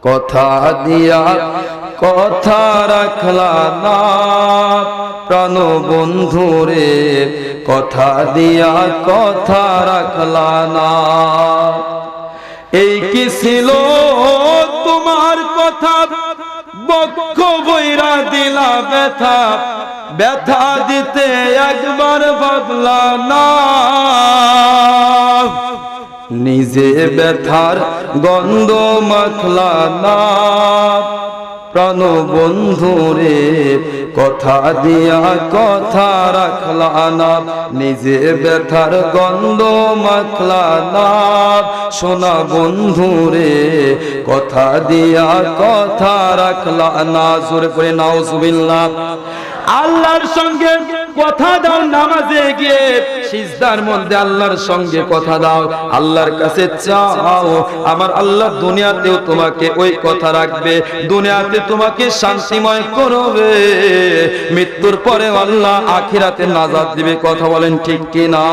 কথা দিয়া কথা রাখলা না প্রাণ বন্ধুরে, কথা দিয়া কথা রাখলা না। এই কি ছিল তোমার কথা, বক্ষ বইরা দিলা ব্যথা, ব্যথা দিতে একবার ভাবলা না। নিজে ব্যথার গন্ধ মাখলা না প্রাণ বন্ধুরে, কথা দিয়া কথা রাখলা না। নিজে ব্যথার গন্ধ মাখলা না সোনা বন্ধুরে, কথা দিয়া কথা রাখলা না। জোরে করে নাউজুবিল্লাহ। আল্লাহর সঙ্গে কথা দাও, নামাজে গিয়ে সিজদার মধ্যে আল্লাহর সঙ্গে কথা দাও, আল্লাহর কাছে চাও আমার আল্লাহ দুনিয়াতেও তোমাকে ওই কথা রাখবে, দুনিয়াতে তোমাকে শান্তিময় করবে, মৃত্যুর পরে আল্লাহ আখিরাতে নাজাত দিবে। কথা বলেন ঠিক কিনা?